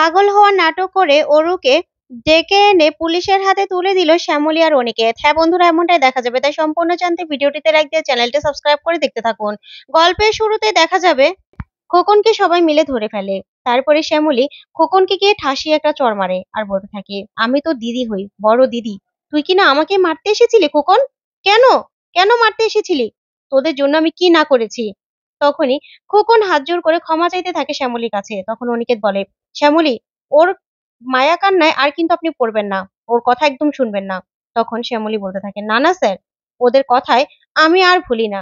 পাগল হওয়ার নাটক করে অরুকে ডেকে এনে পুলিশের হাতে তুলে দিল শ্যামলী আর অনিকেত। হ্যাঁ বন্ধুরা, এমনটাই দেখা যাবে। তাই সম্পূর্ণ জানতে ভিডিওটিতে লাইক দিয়ে চ্যানেলটি সাবস্ক্রাইব করে দেখতে থাকুন। গল্পের শুরুতে দেখা যাবে খোকনকে সবাই মিলে ধরে ফেলে। তারপরে শ্যামলী খোকনকে গিয়ে ঠাসিয়ে একটা চড় মারে আর বলতে থাকে, আমি তো দিদি হই, বড় দিদি। তুই কি না আমাকে মারতে এসেছিলি খোকন? কেন? কেন মারতে এসেছিলি? তোদের জন্য আমি কি না করেছি? তখনই খোকন হাত জোড় করে ক্ষমা চাইতে থাকে শ্যামলীর কাছে। তখন অনিকেত বলে, শ্যামলী, ওর মায়া কান্নায় আর কিন্তু আপনি পড়বেন না, ওর কথা একদম শুনবেন না। তখন শ্যামলী বলতে থাকে, না না স্যার, ওদের কথায় আমি আর ভুলি না।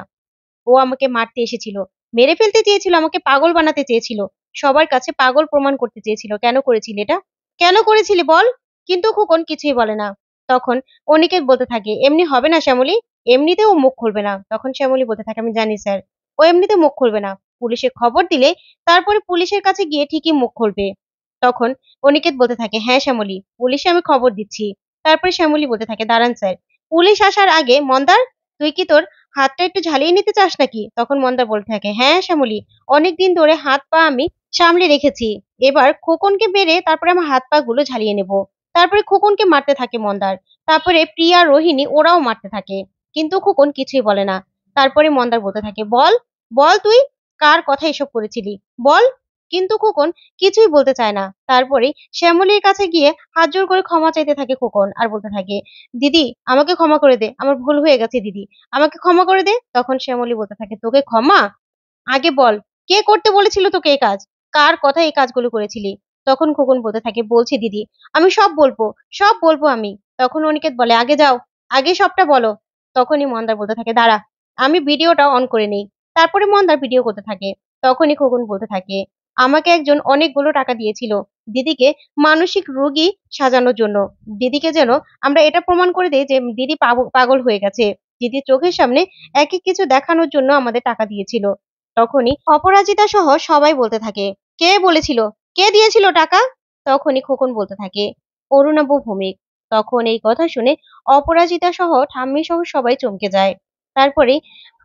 ও আমাকে মারতে এসেছিল, মেরে ফেলতে চেয়েছিল, আমাকে পাগল বানাতে চেয়েছিল, সবার কাছে পাগল প্রমাণ করতে চেয়েছিল। কেন করেছিলি এটা? কেন করেছিলি বল? কিন্তু খোকন কিছুই বলে না। তখন অনিকেত বলতে থাকে, এমনি হবে না শ্যামলী, এমনিতেও মুখ খুলবে না। তখন শ্যামলী বলতে থাকে, আমি জানি স্যার, ও এমনিতে মুখ খুলবে না, পুলিশে খবর দিলে তারপরে পুলিশের কাছে গিয়ে ঠিকই মুখ খুলবে। তখন অনিকেত বলতে থাকে, হ্যাঁ শ্যামলী, পুলিশে আমি খবর দিচ্ছি। তারপরে শ্যামলী বলতে থাকে, দাঁড়ান স্যার, পুলিশ আসার আগে মন্দার, তুই কি তোর হাতটা একটু ঝালিয়ে নিতে চাস নাকি? তখন মন্দার বলতে থাকে, হ্যাঁ শ্যামলী, অনেকদিন ধরে হাত পা আমি সামলে রেখেছি, এবার খোকনকে বেড়ে তারপরে আমার হাত পা গুলো ঝালিয়ে নেব। তারপরে খোকনকে মারতে থাকে মন্দার। তারপরে প্রিয়া, রোহিণী ওরাও মারতে থাকে, কিন্তু খোকন কিছুই বলে না। তারপরে মন্দার বলতে থাকে, বল, বল তুই কার কথা এসব করেছিলি, বল। কিন্তু খোকন কিছুই বলতে চায় না। তারপরে শ্যামলীর কাছে গিয়ে হাত জোড় করে ক্ষমা চাইতে থাকে খোকন আর বলতে থাকে, দিদি আমাকে ক্ষমা করে দে, আমার ভুল হয়ে গেছে দিদি, আমাকে ক্ষমা করে দে। তখন শ্যামলী বলতে থাকে, তোকে ক্ষমা? আগে বল, কে করতে বলেছিল তোকে এই কাজ? কার কথা এই কাজগুলো করেছিলি? তখন খোকন বলতে থাকে, বলছি দিদি, আমি সব বলবো, সব বলবো আমি। তখন অনিকেত বলে, আগে যাও, আগে সবটা বলো। তখনই মন্দার বলতে থাকে, দাঁড়া, আমি ভিডিওটা অন করে নেই। তারপরে মন্দার ভিডিও করতে থাকে। তখনই খোকন বলতে থাকে, আমাকে একজন অনেকগুলো টাকা দিয়েছিল দিদিকে মানসিক রোগী সাজানোর জন্য। দিদিকে যেন আমরা এটা প্রমাণ করে দেই যে দিদি পাগল হয়ে গেছে। দিদির চোখের সামনে এক এক কিছু দেখানোর জন্য আমাদের টাকা দিয়েছিল। তখনই অপরাজিতা সহ সবাই বলতে থাকে, কে বলেছিল, কে দিয়েছিল টাকা? তখনই খোকন বলতে থাকে, অরুণাভ ভৌমিক। তখন এই কথা শুনে অপরাজিতা সহ ঠাম্মি সহ সবাই চমকে যায়। তারপরে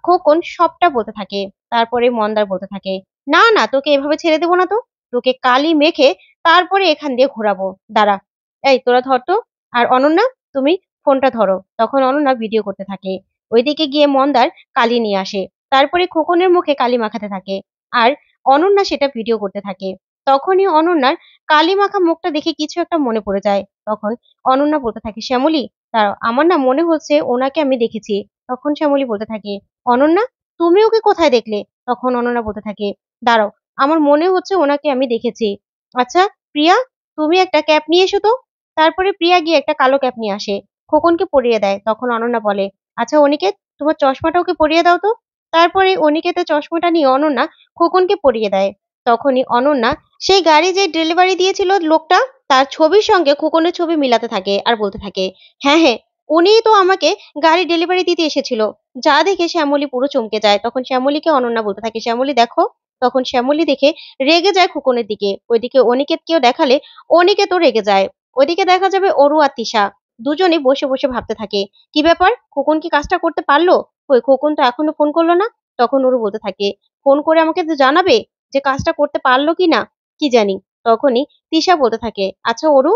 খোকন সবটা বলতে থাকে। তারপরে মন্দার বলতে থাকে, না না, তোকে এভাবে ছেড়ে দেবো না তো, তোকে কালি মেখে তারপরে এখান দিয়ে ঘোরাবো, দাঁড়া। এই তোরা ধর তো, আর অনন্যা, তুমি ফোনটা ধরো। তখন অনন্যা ভিডিও করতে থাকে। ওইদিকে গিয়ে মন্দার কালি নিয়ে আসে। তারপরে খোকনের মুখে কালি মাখাতে থাকে আর অনন্যা সেটা ভিডিও করতে থাকে। তখনই অনন্যার কালি মাখা মুখটা দেখে কিছু একটা মনে পড়ে যায়। তখন অনন্যা বলতে থাকে, শ্যামলী, দাঁড়াও, আমার না মনে হচ্ছে ওনাকে আমি দেখেছি। তখন শ্যামলী বলতে থাকে, অনন্যা, তুমি ওকে কোথায় দেখলে? তখন অনন্যা বলতে থাকে, দাঁড়াও, আমার মনে হচ্ছে ওনাকে আমি দেখেছি। আচ্ছা প্রিয়া, তুমি একটা ক্যাপ নিয়ে এসো তো। তারপরে প্রিয়া গিয়ে একটা কালো ক্যাপ নিয়ে আসে, খোকনকে পরিয়ে দেয়। তখন অনন্যা বলে, আচ্ছা অনিকেত, তোমার চশমাটা ওকে পরিয়ে দাও তো। তারপরে অনিকেতের চশমাটা নিয়ে অনন্যা খোকনকে পরিয়ে দেয়। তখনই অনন্যা সেই গাড়ি যে ডেলিভারি দিয়েছিল লোকটা, তার ছবির সঙ্গে খোকনের ছবি মিলাতে থাকে আর বলতে থাকে, হ্যাঁ হ্যাঁ, উনিই তো আমাকে গাড়ি ডেলিভারি দিতে এসেছিল। যা দেখে শ্যামলী পুরো চমকে যায়। তখন শ্যামলীকে অনন্যা বলতে থাকে, শ্যামলী দেখো। তখন শ্যামলী দেখে রেগে যায় খোকনের দিকে। ওইদিকে অনিকেতকেও দেখালে অনিকেতও রেগে যায়। ওইদিকে দেখা যাবে অরু আর তিশা দুজনে বসে বসে ভাবতে থাকে, কি ব্যাপার, খোকন কি কাজটা করতে পারলো? কই, খোকন তো এখনো ফোন করলো না। তখন অরু বলতে থাকে, ফোন করে আমাকে তো জানাবে যে কাজটা করতে পারলো কি না, কি জানি। তখনই তিশা বলতে থাকে, আচ্ছা অরু,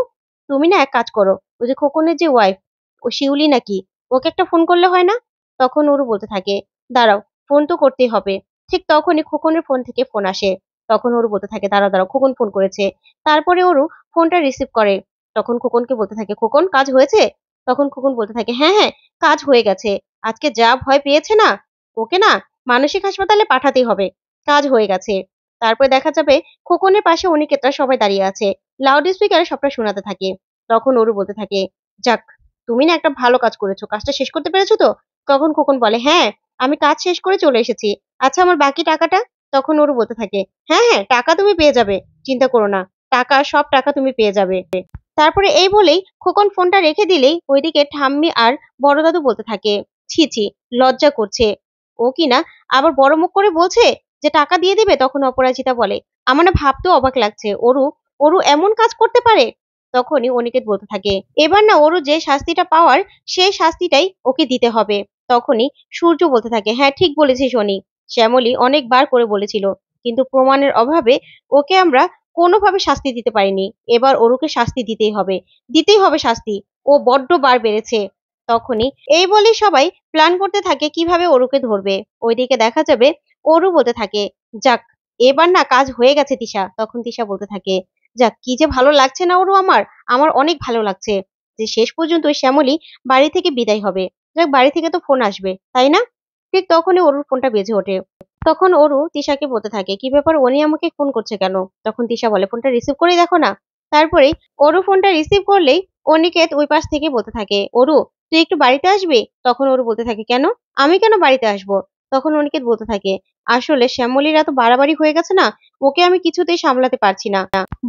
তুমি না এক কাজ করো, ওই যে খোকনের যে ওয়াইফ, ও শিউলি নাকি, ওকে একটা ফোন করলে হয় না? তখন অরু বলতে থাকে, দাঁড়াও, ফোন তো করতেই হবে। ঠিক তখনই খোকনের ফোন থেকে ফোন আসে। তখন অরু বলতে থাকে, দাঁড়াও দাঁড়াও, খোকন ফোন করেছে। তারপরে অরু ফোনটা রিসিভ করে। তখন খোকনকে বলতে থাকে, খোকন কাজ হয়েছে? তখন খোকন বলতে থাকে, হ্যাঁ হ্যাঁ, কাজ হয়ে গেছে। আজকে যা ভয় পেয়েছে না, ওকে না মানসিক হাসপাতালে পাঠাতেই হবে, কাজ হয়ে গেছে। তারপরে দেখা যাবে খোকনের পাশে অনিকেতরা সবাই দাঁড়িয়ে আছে, লাউড স্পিকারে সবটা শোনাতে থাকে। তখন অরু বলতে থাকে, যাক, তুমি না একটা ভালো কাজ করেছো, কাজটা শেষ করতে পেরেছো তো? তখন খোকন বলে, হ্যাঁ, আমি কাজ শেষ করে চলে এসেছি। আচ্ছা আমার বাকি টাকাটা? তখন ওরু বলতে থাকে, হ্যাঁ হ্যাঁ, টাকা তুমি পেয়ে যাবে, চিন্তা করো না, টাকা, সব টাকা তুমি পেয়ে যাবে। তারপরে এই বলেই খোকন ফোনটা রেখে দিলেই ওইদিকে ঠাম্মি আর বড় দাদু বলতে থাকে, ছি ছি, লজ্জা করছে, ও কিনা আবার বড় মুখ করে বলছে যে টাকা দিয়ে দিবে। তখন অপরাজিতা বলে, আমার না ভাবতেও অবাক লাগছে, অরু, অরু এমন কাজ করতে পারে। তখনই অনিকেত বলতে থাকে, এবার না অরু যে শাস্তিটা পাওয়ার, সেই শাস্তিটাই ওকে দিতে হবে। তখনই সূর্য বলতে থাকে, হ্যাঁ ঠিক বলেছিস অনি, শ্যামলী অনেকবার করে বলেছিল, কিন্তু প্রমাণের অভাবে ওকে আমরা কোনোভাবে শাস্তি দিতে পারিনি, এবার অরুকে শাস্তি দিতেই হবে শাস্তি, ও বড্ড বার বেড়েছে। তখনই এই বলে সবাই প্ল্যান করতে থাকে কিভাবে অরুকে ধরবে। ওইদিকে দেখা যাবে অরু বলতে থাকে, যাক এবার না কাজ হয়ে গেছে তিশা। তখন তিশা বলতে থাকে, যাক কি যে ভালো লাগছে না অরু, আমার অনেক ভালো লাগছে যে শেষ পর্যন্ত শ্যামলী বাড়ি থেকে বিদায় হবে। যাক বাড়ি থেকে তো ফোন আসবে তাই না? ঠিক তখনই অরুর ফোনটা বেজে ওঠে। তখন অরু তিশাকে বলতে থাকে, কি ব্যাপার উনি আমাকে ফোন করছে কেন? তখন তিশা বলে, ফোনটা রিসিভ করেই দেখো না। তারপরেই অরু ফোনটা রিসিভ করলেই অনিকেত ওই পাশ থেকে বলতে থাকে, অরু তুই একটু বাড়িতে আসবি? তখন অরু বলতে থাকে, কেন? আমি কেন বাড়িতে আসবো? তখন অনিকেত বলতে থাকে, আসলে শ্যামলীর এত বাড়াবাড়ি হয়ে গেছে না, ওকে আমি কিছুতেই সামলাতে পারছি না,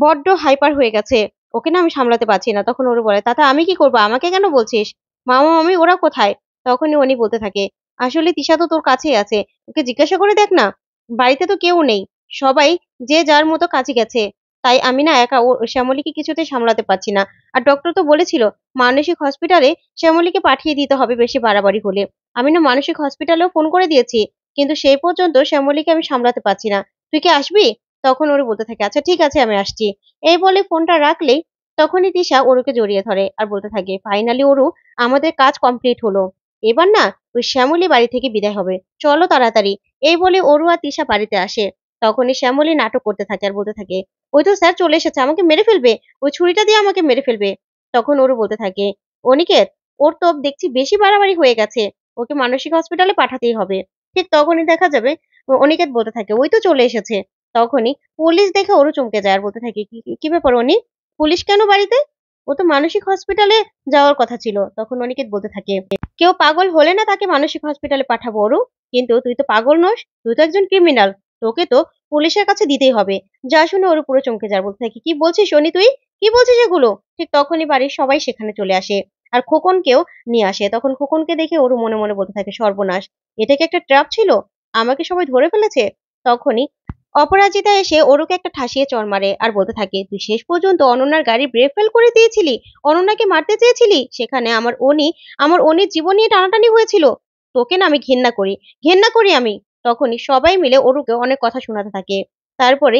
বড্ড হাইপার হয়ে গেছে, ওকে না আমি সামলাতে পারছি না। তখন ওরু বলে, তাতে আমি কি করবো, আমাকে কেন বলছিস? মামা মামি ওরা কোথায়? তখনই উনি বলতে থাকে, আসলে তিশা তো তোর কাছেই আছে, ওকে জিজ্ঞাসা করে দেখ না, বাড়িতে তো কেউ নেই, সবাই যে যার মতো কাজে গেছে, তাই আমি না একা ও শ্যামলীকে কিছুতেই সামলাতে পারছি না। আর ডক্টর তো বলেছিল মানসিক হসপিটালে শ্যামলীকে পাঠিয়ে দিতে হবে বেশি বাড়াবাড়ি হলে। আমি না মানসিক হসপিটালেও ফোন করে দিয়েছি, কিন্তু সেই পর্যন্ত শ্যামলীকে আমি সামলাতে পারছি না। তুই কি আসবি? তখন ওরু বলতে থাকে, আচ্ছা ঠিক আছে আমি আসছি। এই বলে ফোনটা রাখলেই তখনই তিশা অরুকে জড়িয়ে ধরে আর বলতে থাকে, ফাইনালি অরু, আমাদের কাজ কমপ্লিট হলো, এবার না ওই শ্যামলী বাড়ি থেকে বিদায় হবে, চলো তাড়াতাড়ি। এই বলে অরু আর তিশা বাড়িতে আসে। তখনই শ্যামলী নাটক করতে থাকে আর বলতে থাকে, ওই তো স্যার চলে এসেছে, আমাকে মেরে ফেলবে, ওই ছুরিটা দিয়ে আমাকে মেরে ফেলবে। তখন অরু বলতে থাকে, অনিকেত ওর তো দেখছি বেশি বাড়াবাড়ি হয়ে গেছে, ওকে মানসিক হসপিটালে পাঠাতেই হবে। ঠিক তখনই দেখা যাবে অনিকেত বলতে থাকে, ওই তো চলে এসেছে। তখনই পুলিশ দেখে অরু চমকে যায় আর বলতে থাকে, কি ব্যাপার অনি, পুলিশ কেন বাড়িতে? ও তো মানসিক হসপিটালে যাওয়ার কথা ছিল। তখন অনিকেত বলতে থাকে, কেউ পাগল হলে না তাকে মানসিক হসপিটালে পাঠাবো অরু, কিন্তু তুই তো পাগল নস, তুই তো একজন ক্রিমিনাল, তোকে তো পুলিশের কাছে দিতেই হবে। যা শুনে অরু পুরো চমকে যায়, বলতে থাকে, কি বলছিস শনি তুই, কি বলছিস এগুলো? ঠিক তখনই বাড়ির সবাই সেখানে চলে আসে আর খোকনকেও নিয়ে আসে। তখন খোকনকে দেখে অরু মনে মনে বলতে থাকে, সর্বনাশ, এটা কি একটা ট্র্যাপ ছিল, আমাকে সবাই ধরে ফেলেছে। তখনই অপরাজিতা এসে অরুকে একটা ঠাসিয়ে চড় মারে আর বলতে থাকে, তুই শেষ পর্যন্ত অনন্যার গাড়ি ব্রেক ফেল করে দিয়েছিলি, অনন্যাকে মারতে চেয়েছিলি, সেখানে আমার অনির জীবন নিয়ে টানাটানি হয়েছিল, তোকে না আমি ঘেন্না করি আমি। তখনই সবাই মিলে অরুকে অনেক কথা শোনাতে থাকে। তারপরে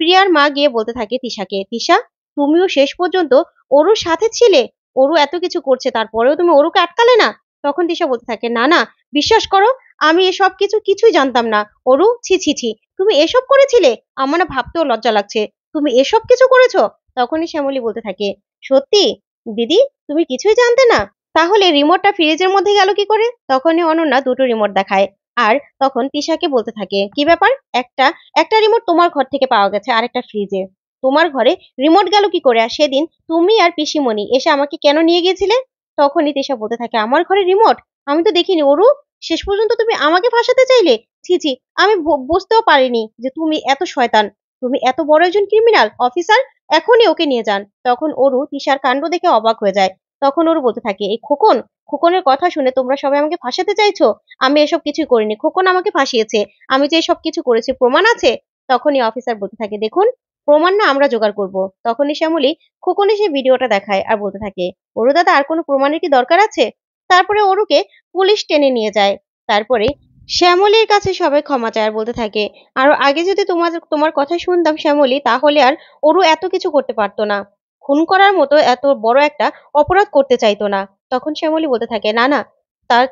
প্রিয়ার মা গিয়ে বলতে থাকে তিশাকে, তিশা তুমিও শেষ পর্যন্ত অরুর সাথে ছিলে, অরু এত কিছু করছে তারপরেও তুমি অরুকে আটকালে না। তখন তিশা বলতে থাকে, না না বিশ্বাস করো, আমি এসব কিছুই জানতাম না। অরু ছি ছি ছি, তুমি এসব করেছিলে, আমার না ভাবতেও লজ্জা লাগছে, তুমি এসব কিছু করেছো। তখনই শ্যামলী বলতে থাকে, সত্যি দিদি, তুমি কিছুই জানতে না, তাহলে রিমোটটা ফ্রিজের মধ্যে গেল কি করে? তখনই অনন্যা দুটো রিমোট দেখায় আর তখন তিশাকে বলতে থাকে, কি ব্যাপার, একটা একটা রিমোট তোমার ঘর থেকে পাওয়া গেছে, আরেকটা ফ্রিজে, তোমার ঘরে রিমোট গেল কি করে? আর সেদিন তুমি আর পিসিমণি এসে আমাকে কেন নিয়ে গিয়েছিলে? তখনই তিশা বলতে থাকে, আমার ঘরে রিমোট, আমি তো দেখিনি অরু, শেষ পর্যন্ত তুমি আমাকে ফাঁসাতে চাইলে, ছি ছি, আমি বুঝতেও পারিনি যে তুমি এত শয়তান, তুমি এত বড় একজন ক্রিমিনাল অফিসার, এখনই ওকে নিয়ে যান। তখন অরু তিশার কাণ্ড দেখে অবাক হয়ে যায়। তখন অরু বলতে থাকে, এই খোকনের কথা শুনে তোমরা সবাই আমাকে ফাঁসাতে চাইছো, আমি এসব কিছুই করিনি, খোকন আমাকে ফাঁসিয়েছে, আমি যে এসব কিছু করেছি প্রমাণ আছে। তখনই অফিসার বলতে থাকে, দেখুন প্রমাণ না আমরা জোগাড় করব। তখনই শ্যামলী খোকনে সেই ভিডিওটা দেখায় আর বলতে থাকে, অরু দাদা আর কোনো প্রমাণের কি দরকার আছে? তারপরে অরুকে পুলিশ টেনে নিয়ে যায়। তারপরে শ্যামলীর কাছে সবাই ক্ষমা চায় আর বলতে থাকে, আরো আগে যদি তোমার কথা শুনতাম শ্যামলী, তাহলে আর অরু এত কিছু করতে পারতো না, খুন করার মতো এত বড় একটা অপরাধ করতে চাইতো না। তখন শ্যামলী বলতে থাকে, না না,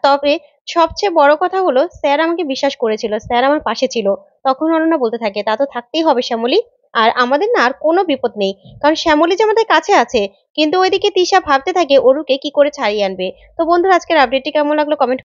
তবে সবচেয়ে বড় কথা হলো স্যার আমাকে বিশ্বাস করেছিল, স্যার আমার পাশে ছিল। তখন অনন্যা বলতে থাকে, তা তো থাকতেই হবে শ্যামলী, আর আমাদের না আর কোনো বিপদ নেই, কারণ শ্যামলী যে আমাদের কাছে আছে। কিন্তু ওইদিকে তিশা ভাবতে থাকে অরুকে কি করে ছাড়িয়ে আনবে। তো বন্ধুরা আজকের আপডেটটি কেমন লাগলো কমেন্ট